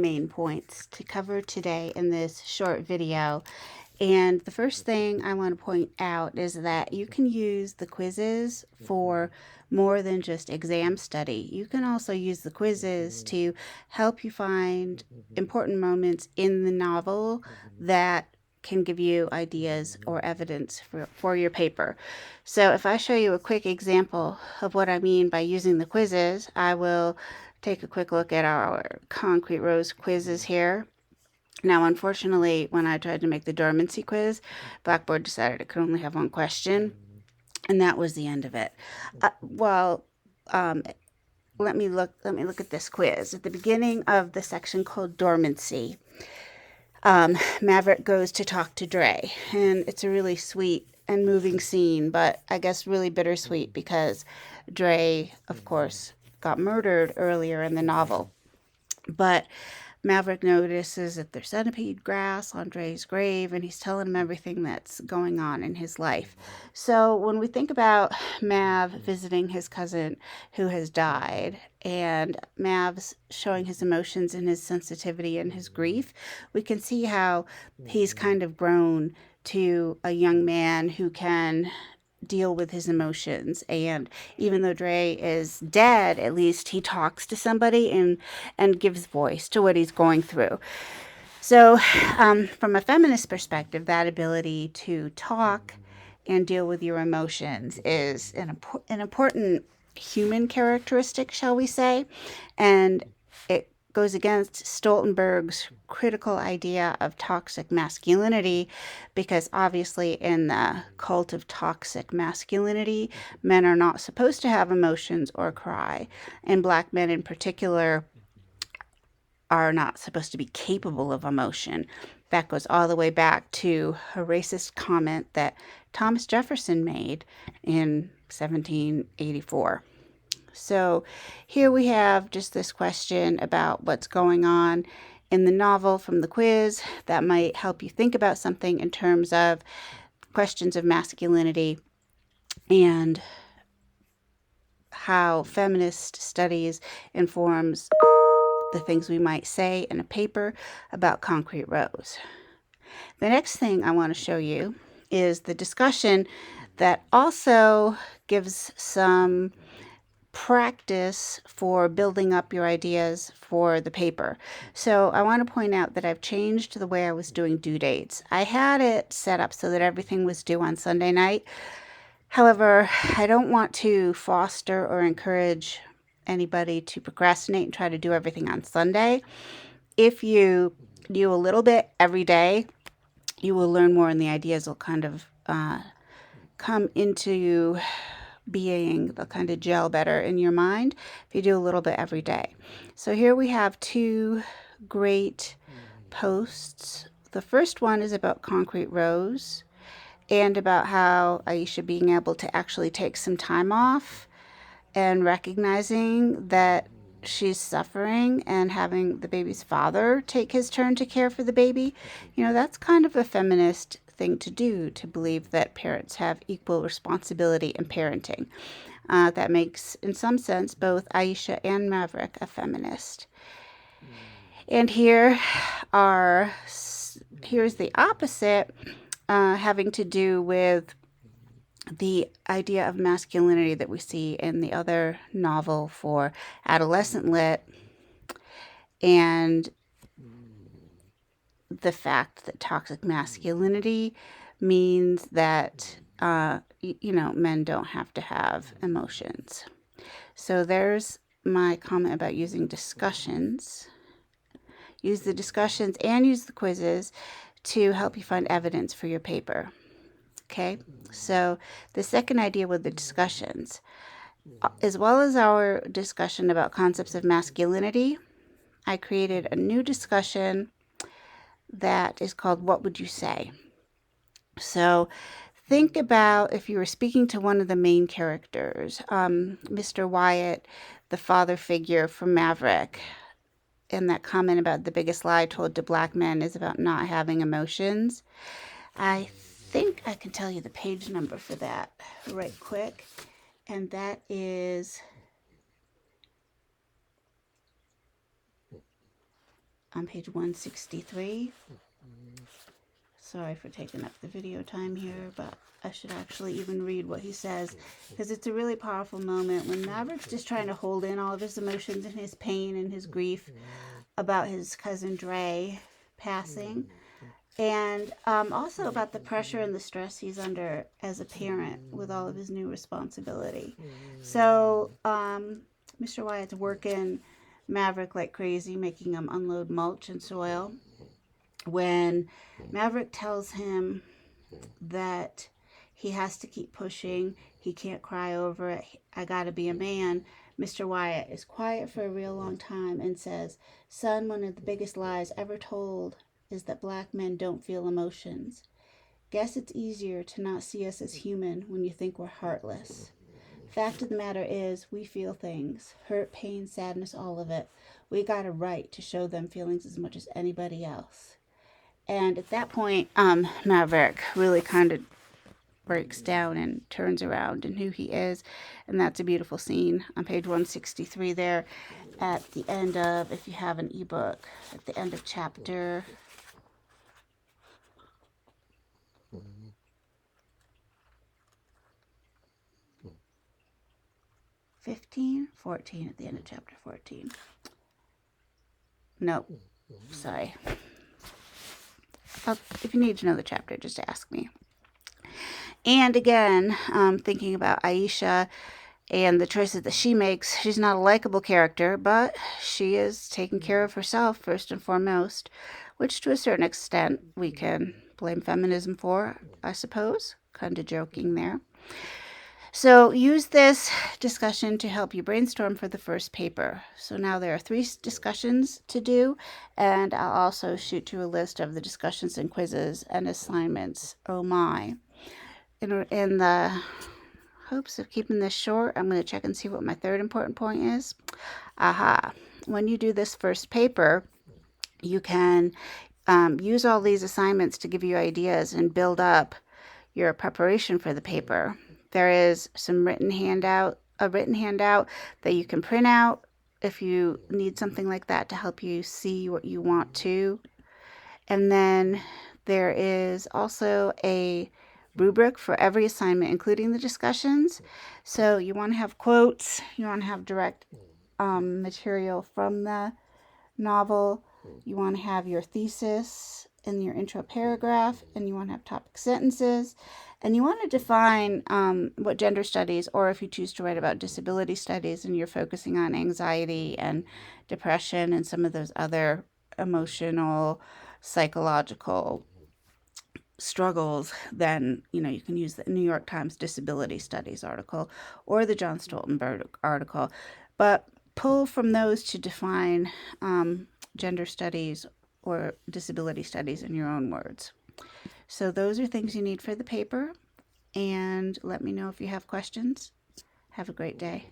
main points to cover today in this short video. And the first thing I want to point out is that you can use the quizzes for more than just exam study. You can also use the quizzes to help you find important moments in the novel that can give you ideas or evidence for your paper. So if I show you a quick example of what I mean by using the quizzes, I will take a quick look at our Concrete Rose quizzes here. Now, unfortunately, when I tried to make the dormancy quiz, Blackboard decided it could only have one question, and that was the end of it. Let me look at this quiz. At the beginning of the section called dormancy, Maverick goes to talk to Dre, and it's a really sweet and moving scene, but I guess really bittersweet because Dre, of course, got murdered earlier in the novel. But Maverick notices that there's centipede grass on Dre's grave, and he's telling him everything that's going on in his life. So when we think about Mav visiting his cousin who has died, and Mav's showing his emotions and his sensitivity and his grief, we can see how he's kind of grown to a young man who can deal with his emotions. And even though Dre is dead, at least he talks to somebody and gives voice to what he's going through. So from a feminist perspective, that ability to talk and deal with your emotions is an important human characteristic, shall we say, and it goes against Stoltenberg's critical idea of toxic masculinity, because obviously in the cult of toxic masculinity, men are not supposed to have emotions or cry, and Black men in particular are not supposed to be capable of emotion. That goes all the way back to a racist comment that Thomas Jefferson made in 1784. So here we have just this question about what's going on in the novel from the quiz that might help you think about something in terms of questions of masculinity and how feminist studies informs the things we might say in a paper about Concrete Rose. The next thing I want to show you is the discussion that also gives some practice for building up your ideas for the paper. So I want to point out that I've changed the way I was doing due dates. I had it set up so that everything was due on Sunday night. However, I don't want to foster or encourage anybody to procrastinate and try to do everything on Sunday. If you do a little bit every day, you will learn more and the ideas will kind of come into being, they'll kind of gel better in your mind if you do a little bit every day. So here we have two great posts. The first one is about Concrete Rose and about how Aisha being able to actually take some time off and recognizing that she's suffering and having the baby's father take his turn to care for the baby. You know, that's kind of a feminist thing to do, to believe that parents have equal responsibility in parenting. That makes, in some sense, both Aisha and Maverick a feminist. And here's the opposite, having to do with the idea of masculinity that we see in the other novel for adolescent lit, and the fact that toxic masculinity means that men don't have to have emotions. So there's my comment about using discussions. Use the discussions and use the quizzes to help you find evidence for your paper. Okay, so the second idea with the discussions, as well as our discussion about concepts of masculinity, I created a new discussion that is called What Would You Say? So think about if you were speaking to one of the main characters, Mr. Wyatt, the father figure from Maverick, and that comment about the biggest lie told to Black men is about not having emotions. I think I can tell you the page number for that right quick, and that is on page 163. Sorry for taking up the video time here, but I should actually even read what he says, because it's a really powerful moment when Maverick's just trying to hold in all of his emotions and his pain and his grief about his cousin Dre passing, and also about the pressure and the stress he's under as a parent with all of his new responsibility. So Mr. Wyatt's working Maverick like crazy, making him unload mulch and soil. When Maverick tells him that he has to keep pushing, he can't cry over it, I gotta be a man, Mr. Wyatt is quiet for a real long time and says, "Son, one of the biggest lies ever told is that black men don't feel emotions. Guess it's easier to not see us as human when you think we're heartless. Fact of the matter is, we feel things. Hurt, pain, sadness, all of it. We got a right to show them feelings as much as anybody else." And at that point, Maverick really kind of breaks down and turns around in who he is. And that's a beautiful scene on page 163 there at the end of, if you have an ebook, at the end of chapter 14, at the end of chapter 14. Nope, sorry. If you need to know the chapter, just ask me. And again, thinking about Aisha and the choices that she makes, she's not a likable character, but she is taking care of herself first and foremost, which to a certain extent we can blame feminism for, I suppose. Kind of joking there. So use this discussion to help you brainstorm for the first paper. So now there are 3 discussions to do, and I'll also shoot you a list of the discussions and quizzes and assignments. Oh my. In the hopes of keeping this short, I'm going to check and see what my third important point is. Aha. When you do this first paper, you can use all these assignments to give you ideas and build up your preparation for the paper. There is a written handout that you can print out if you need something like that to help you see what you want to. And then there is also a rubric for every assignment, including the discussions. So you want to have quotes, you want to have direct material from the novel, you want to have your thesis in your intro paragraph, and you want to have topic sentences, and you want to define what gender studies, or if you choose to write about disability studies and you're focusing on anxiety and depression and some of those other emotional, psychological struggles, then you can use the New York Times Disability Studies article or the John Stoltenberg article, but pull from those to define gender studies or disability studies in your own words. So those are things you need for the paper, and let me know if you have questions. Have a great day.